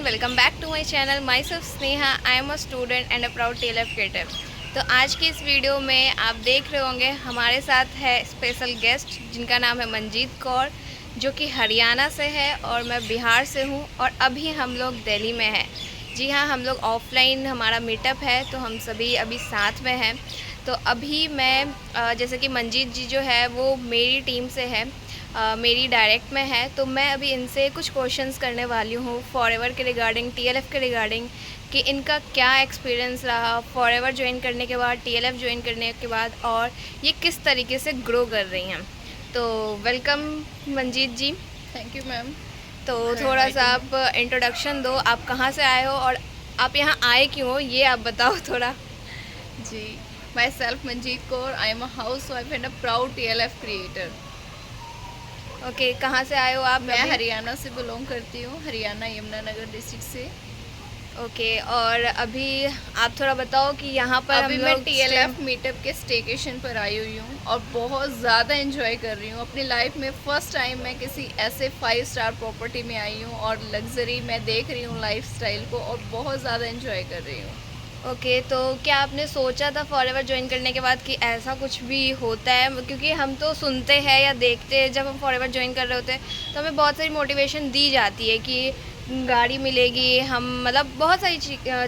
Welcome back to my channel. Myself Sneha. I am a student and a proud TLF creator. तो आज की इस video में आप देख रहे होंगे हमारे साथ है स्पेशल गेस्ट जिनका नाम है मंजीत कौर, जो कि हरियाणा से है और मैं बिहार से हूँ और अभी हम लोग दिल्ली में हैं। जी हाँ, हम लोग ऑफलाइन हमारा मीटअप है तो हम सभी अभी साथ में हैं। तो अभी मैं जैसे कि मंजीत जी जो है वो मेरी टीम से है, मेरी डायरेक्ट में है, तो मैं अभी इनसे कुछ क्वेश्चंस करने वाली हूँ फॉरएवर के रिगार्डिंग, TLF के रिगार्डिंग, कि इनका क्या एक्सपीरियंस रहा फॉरएवर ज्वाइन करने के बाद, TLF ज्वाइन करने के बाद, और ये किस तरीके से ग्रो कर रही हैं। तो welcome Manjeet ji. Thank you ma'am. तो थोड़ा सा आप इंट्रोडक्शन दो, आप कहाँ से आए हो और आप यहाँ आए क्यों हो, ये आप बताओ थोड़ा। जी, myself Manjeet Kaur, I am a housewife and a proud TLF creator. Okay, कहाँ से आए हो आप? मैं हरियाणा से बिलोंग करती हूँ, हरियाणा यमुनानगर डिस्ट्रिक्ट से। ओके, और अभी आप थोड़ा बताओ कि यहाँ पर अभी हम मैं लोग TLF मीटअप के स्टेकेशन पर आई हुई हूँ और बहुत ज़्यादा एंजॉय कर रही हूँ अपनी लाइफ में। फ़र्स्ट टाइम मैं किसी ऐसे 5 स्टार प्रॉपर्टी में आई हूँ और लग्जरी मैं देख रही हूँ लाइफ स्टाइल को और बहुत ज़्यादा एंजॉय कर रही हूँ। ओके, तो क्या आपने सोचा था फॉरएवर ज्वाइन करने के बाद कि ऐसा कुछ भी होता है? क्योंकि हम तो सुनते हैं या देखते हैं, जब हम फॉरएवर ज्वाइन कर रहे होते हैं तो हमें बहुत सारी मोटिवेशन दी जाती है कि गाड़ी मिलेगी, हम मतलब बहुत सारी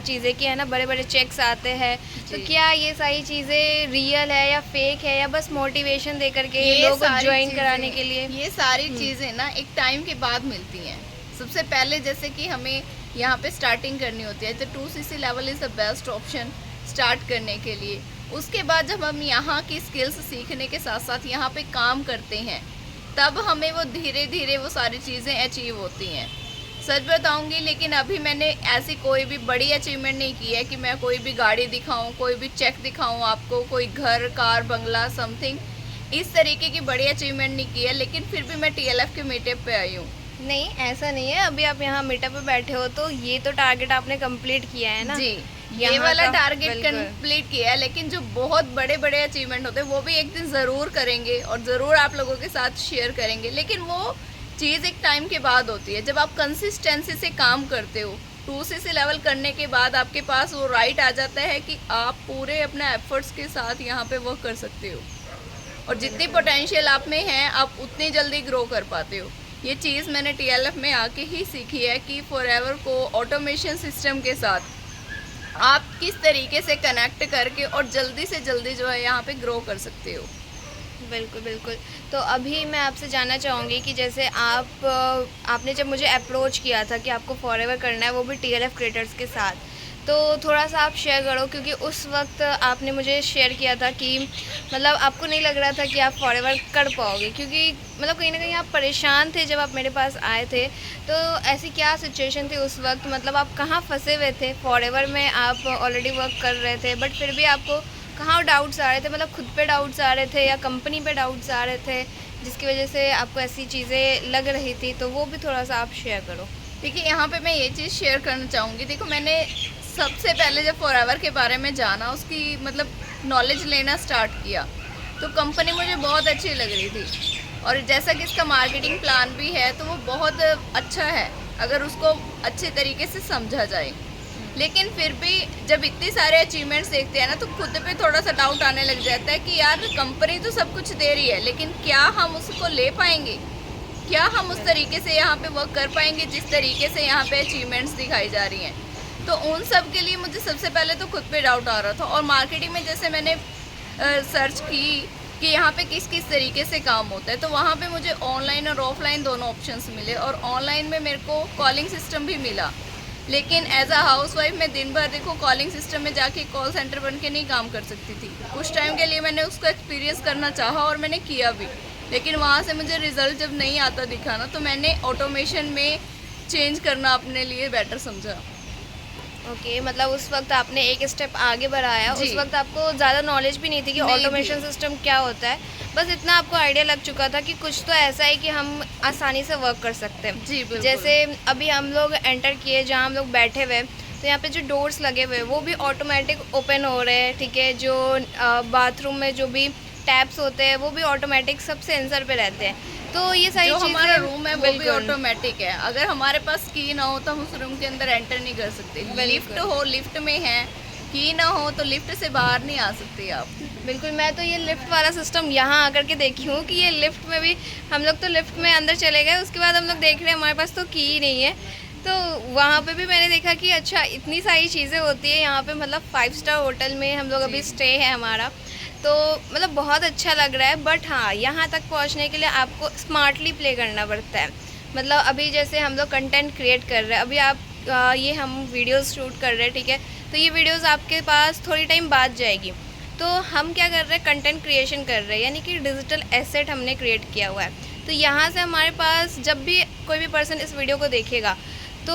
चीज़ें कि है ना, बड़े बड़े चेक्स आते हैं। तो क्या ये सारी चीज़ें रियल है या फेक है, या बस मोटिवेशन दे करके लोगों को ज्वाइन कराने के लिए? ये सारी चीज़ें ना एक टाइम के बाद मिलती हैं। सबसे पहले जैसे कि हमें यहाँ पे स्टार्टिंग करनी होती है तो 2cc level is the best option start करने के लिए। उसके बाद जब हम यहाँ की स्किल्स सीखने के साथ साथ यहाँ पे काम करते हैं, तब हमें वो धीरे धीरे वो सारी चीज़ें अचीव होती हैं। सच बताऊंगी, लेकिन अभी मैंने ऐसी कोई भी बड़ी अचीवमेंट नहीं की है कि मैं कोई भी गाड़ी दिखाऊं, कोई भी चेक दिखाऊं आपको, कोई घर, कार, बंगला, समथिंग इस तरीके की बड़ी अचीवमेंट नहीं की है। लेकिन फिर भी मैं TLF के मीटअप पे आई हूँ। नहीं, ऐसा नहीं है। अभी आप यहाँ मीटअप पे बैठे हो तो ये तो टारगेट आपने कंप्लीट किया है ना? जी, ये वाला टारगेट कंप्लीट किया है, लेकिन जो बहुत बड़े बड़े अचीवमेंट होते हैं वो भी एक दिन ज़रूर करेंगे और ज़रूर आप लोगों के साथ शेयर करेंगे। लेकिन वो चीज़ एक टाइम के बाद होती है, जब आप कंसिस्टेंसी से काम करते हो। 2cc लेवल करने के बाद आपके पास वो राइट आ जाता है कि आप पूरे अपने एफर्ट्स के साथ यहाँ पे वर्क कर सकते हो और जितनी पोटेंशियल आप में है आप उतनी जल्दी ग्रो कर पाते हो। ये चीज़ मैंने TLF में आके ही सीखी है कि फॉरएवर को ऑटोमेशन सिस्टम के साथ आप किस तरीके से कनेक्ट करके और जल्दी से जल्दी जो है यहाँ पे ग्रो कर सकते हो। बिल्कुल बिल्कुल। तो अभी मैं आपसे जानना चाहूँगी कि जैसे आपने जब मुझे अप्रोच किया था कि आपको फॉरएवर करना है, वो भी TLF क्रिएटर्स के साथ, तो थोड़ा सा आप शेयर करो, क्योंकि उस वक्त आपने मुझे शेयर किया था कि मतलब आपको नहीं लग रहा था कि आप फॉरएवर कर पाओगे, क्योंकि मतलब कहीं ना कहीं आप परेशान थे जब आप मेरे पास आए थे। तो ऐसी क्या सिचुएशन थी उस वक्त, मतलब आप कहाँ फंसे हुए थे? फॉरएवर में आप ऑलरेडी वर्क कर रहे थे, बट फिर भी आपको कहाँ डाउट्स आ रहे थे? मतलब खुद पे डाउट्स आ रहे थे या कंपनी पे डाउट्स आ रहे थे, जिसकी वजह से आपको ऐसी चीज़ें लग रही थी? तो वो भी थोड़ा सा आप शेयर करो। देखिए, यहाँ पे मैं ये चीज़ शेयर करना चाहूँगी। देखो, मैंने सबसे पहले जब फॉरएवर के बारे में जाना, उसकी मतलब नॉलेज लेना स्टार्ट किया, तो कंपनी मुझे बहुत अच्छी लग रही थी और जैसा कि इसका मार्केटिंग प्लान भी है तो वो बहुत अच्छा है अगर उसको अच्छे तरीके से समझा जाए। लेकिन फिर भी जब इतने सारे अचीवमेंट्स देखते हैं ना, तो खुद पे थोड़ा सा डाउट आने लग जाता है कि यार कंपनी तो सब कुछ दे रही है, लेकिन क्या हम उसको ले पाएंगे? क्या हम उस तरीके से यहाँ पे वर्क कर पाएंगे जिस तरीके से यहाँ पे अचीवमेंट्स दिखाई जा रही हैं? तो उन सब के लिए मुझे सबसे पहले तो खुद पे डाउट आ रहा था। और मार्केटिंग में जैसे मैंने सर्च की कि यहाँ पे किस किस तरीके से काम होता है, तो वहाँ पे मुझे ऑनलाइन और ऑफलाइन दोनों ऑप्शंस मिले और ऑनलाइन में मेरे को कॉलिंग सिस्टम भी मिला। लेकिन एज अ हाउस वाइफ मैं दिन भर देखो कॉलिंग सिस्टम में जाके कॉल सेंटर बन के नहीं काम कर सकती थी। कुछ टाइम के लिए मैंने उसको एक्सपीरियंस करना चाहा और मैंने किया भी, लेकिन वहाँ से मुझे रिज़ल्ट जब नहीं आता दिखा ना, तो मैंने ऑटोमेशन में चेंज करना अपने लिए बेटर समझा। ओके, मतलब उस वक्त आपने एक स्टेप आगे बढ़ाया। उस वक्त आपको ज़्यादा नॉलेज भी नहीं थी कि ऑटोमेशन सिस्टम क्या होता है, बस इतना आपको आइडिया लग चुका था कि कुछ तो ऐसा है कि हम आसानी से वर्क कर सकते हैं। जी बिल्कुल। जैसे अभी हम लोग एंटर किए, जहाँ हम लोग बैठे हुए, तो यहाँ पे जो डोर्स लगे हुए वो भी ऑटोमेटिक ओपन हो रहे हैं, ठीक है? जो बाथरूम में जो भी टैप्स होते हैं वो भी ऑटोमेटिक सब सेंसर पे रहते हैं। तो ये सारी जो चीज़ें हमारा रूम है वो भी बिल्कुल। ऑटोमेटिक है। अगर हमारे पास की ना हो तो हम उस रूम के अंदर एंटर नहीं कर सकते। बिल्कुल। लिफ्ट हो, लिफ्ट में है, की ना हो तो लिफ्ट से बाहर नहीं आ सकते आप। बिल्कुल, मैं तो ये लिफ्ट वाला सिस्टम यहाँ आकर के देखी हूँ कि ये लिफ्ट में भी हम लोग तो लिफ्ट में अंदर चले गए, उसके बाद हम लोग देख रहे हैं हमारे पास तो की ही नहीं है। तो वहाँ पे भी मैंने देखा कि अच्छा इतनी सारी चीज़ें होती है यहाँ पे, मतलब 5 स्टार होटल में हम लोग अभी स्टे है हमारा, तो मतलब बहुत अच्छा लग रहा है। बट हाँ, यहाँ तक पहुँचने के लिए आपको स्मार्टली प्ले करना पड़ता है। मतलब अभी जैसे हम लोग कंटेंट क्रिएट कर रहे हैं, अभी आप ये हम वीडियोस शूट कर रहे हैं, ठीक है, तो ये वीडियोस आपके पास थोड़ी टाइम बाद जाएगी। तो हम क्या कर रहे हैं, कंटेंट क्रिएशन कर रहे हैं, यानी कि डिजिटल एसेट हमने क्रिएट किया हुआ है। तो यहाँ से हमारे पास जब भी कोई भी पर्सन इस वीडियो को देखेगा तो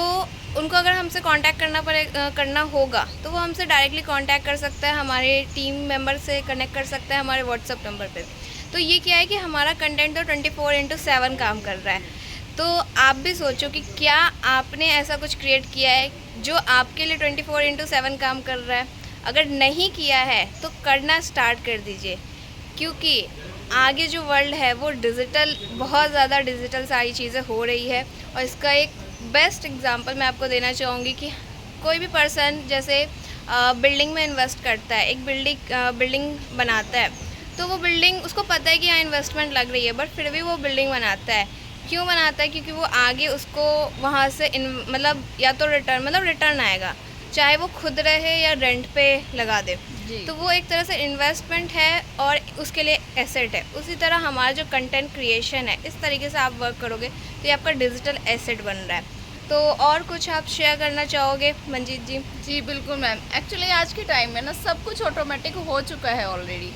उनको अगर हमसे कांटेक्ट करना होगा तो वो हमसे डायरेक्टली कांटेक्ट कर सकता है, हमारे टीम मेंबर से कनेक्ट कर सकता है हमारे व्हाट्सअप नंबर पे। तो ये क्या है कि हमारा कंटेंट तो 24/7 काम कर रहा है। तो आप भी सोचो कि क्या आपने ऐसा कुछ क्रिएट किया है जो आपके लिए 24/7 काम कर रहा है। अगर नहीं किया है तो करना स्टार्ट कर दीजिए, क्योंकि आगे जो वर्ल्ड है वो डिजिटल, बहुत ज़्यादा डिजिटल सारी चीज़ें हो रही है। और इसका एक बेस्ट एग्जांपल मैं आपको देना चाहूँगी कि कोई भी पर्सन जैसे बिल्डिंग में इन्वेस्ट करता है, एक बिल्डिंग बनाता है, तो वो बिल्डिंग उसको पता है कि यहाँ इन्वेस्टमेंट लग रही है, बट फिर भी वो बिल्डिंग बनाता है। क्यों बनाता है? क्योंकि वो आगे उसको वहाँ से मतलब या तो रिटर्न आएगा, चाहे वो खुद रहे या रेंट पे लगा दे। जी। तो वो एक तरह से इन्वेस्टमेंट है और उसके लिए एसेट है। उसी तरह हमारा जो कंटेंट क्रिएशन है, इस तरीके से आप वर्क करोगे तो ये आपका डिजिटल एसेट बन रहा है। तो और कुछ आप शेयर करना चाहोगे मंजीत जी? जी बिल्कुल मैम। एक्चुअली आज के टाइम में ना सब कुछ ऑटोमेटिक हो चुका है ऑलरेडी।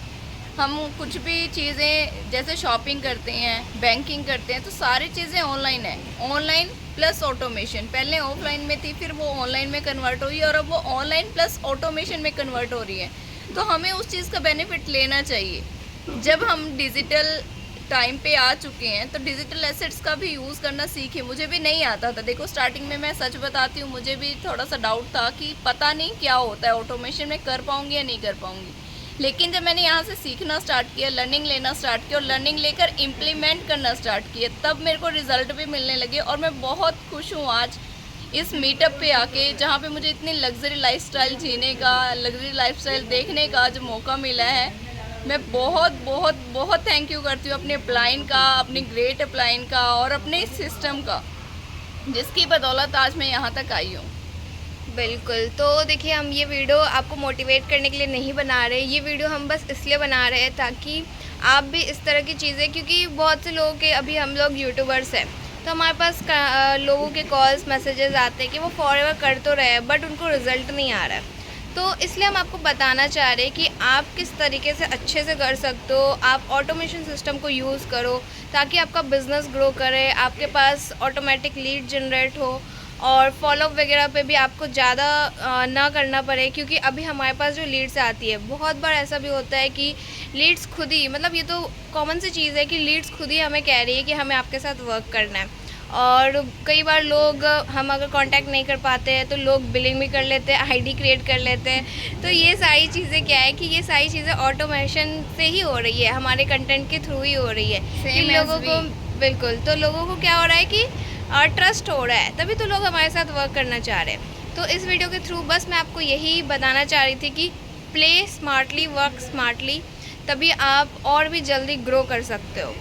हम कुछ भी चीज़ें जैसे शॉपिंग करते हैं, बैंकिंग करते हैं, तो सारी चीज़ें ऑनलाइन है। Online plus automation. पहले ऑफलाइन में थी, फिर वो ऑनलाइन में कन्वर्ट हुई और अब वो ऑनलाइन प्लस ऑटोमेशन में कन्वर्ट हो रही है। तो हमें उस चीज़ का बेनिफिट लेना चाहिए। जब हम डिजिटल टाइम पे आ चुके हैं तो डिजिटल एसेट्स का भी यूज़ करना सीखे। मुझे भी नहीं आता था, देखो स्टार्टिंग में मैं सच बताती हूँ, मुझे भी थोड़ा सा डाउट था कि पता नहीं क्या होता है, ऑटोमेशन में कर पाऊँगी या नहीं कर पाऊँगी। लेकिन जब मैंने यहाँ से सीखना स्टार्ट किया, लर्निंग लेना स्टार्ट किया और लर्निंग लेकर इम्प्लीमेंट करना स्टार्ट किया, तब मेरे को रिज़ल्ट भी मिलने लगे। और मैं बहुत खुश हूँ आज इस मीटअप पे आके, जहाँ पे मुझे इतनी लग्जरी लाइफस्टाइल जीने का, लग्जरी लाइफस्टाइल देखने का जो मौका मिला है। मैं बहुत बहुत बहुत थैंक यू करती हूँ अपने अपलाइन का, अपनी ग्रेट अपलाइन का और अपने सिस्टम का, जिसकी बदौलत आज मैं यहाँ तक आई हूँ। बिल्कुल। तो देखिए, हम ये वीडियो आपको मोटिवेट करने के लिए नहीं बना रहे, ये वीडियो हम बस इसलिए बना रहे हैं ताकि आप भी इस तरह की चीज़ें, क्योंकि बहुत से लोगों के, अभी हम लोग यूट्यूबर्स हैं तो हमारे पास लोगों के कॉल्स मैसेजेस आते हैं कि वो फॉरएवर कर तो रहे हैं बट उनको रिज़ल्ट नहीं आ रहा है। तो इसलिए हम आपको बताना चाह रहे हैं कि आप किस तरीके से अच्छे से कर सकते हो। आप ऑटोमेशन सिस्टम को यूज़ करो ताकि आपका बिज़नेस ग्रो करे, आपके पास ऑटोमेटिक लीड जनरेट हो और फॉलोअप वगैरह पे भी आपको ज़्यादा ना करना पड़े। क्योंकि अभी हमारे पास जो लीड्स आती है, बहुत बार ऐसा भी होता है कि लीड्स खुद ही, मतलब ये तो कॉमन सी चीज़ है कि लीड्स खुद ही हमें कह रही है कि हमें आपके साथ वर्क करना है। और कई बार लोग, हम अगर कांटेक्ट नहीं कर पाते हैं तो लोग बिलिंग भी कर लेते हैं, आईडी क्रिएट कर लेते हैं। तो ये सारी चीज़ें क्या है कि ये सारी चीज़ें ऑटोमेशन से ही हो रही है, हमारे कंटेंट के थ्रू ही हो रही है कि लोगों को, बिल्कुल, तो लोगों को क्या हो रहा है कि ट्रस्ट हो रहा है, तभी तो लोग हमारे साथ वर्क करना चाह रहे हैं। तो इस वीडियो के थ्रू बस मैं आपको यही बताना चाह रही थी कि प्ले स्मार्टली, वर्क स्मार्टली, तभी आप और भी जल्दी ग्रो कर सकते हो।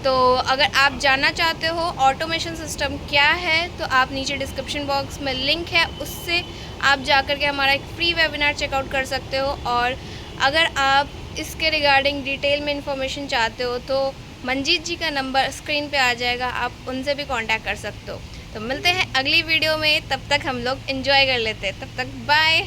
तो अगर आप जानना चाहते हो ऑटोमेशन सिस्टम क्या है तो आप नीचे डिस्क्रिप्शन बॉक्स में लिंक है, उससे आप जा कर के हमारा एक फ्री वेबिनार चेकआउट कर सकते हो। और अगर आप इसके रिगार्डिंग डिटेल में इंफॉर्मेशन चाहते हो तो मंजीत जी का नंबर स्क्रीन पे आ जाएगा, आप उनसे भी कांटेक्ट कर सकते हो। तो मिलते हैं अगली वीडियो में, तब तक हम लोग एंजॉय कर लेते हैं, तब तक बाय।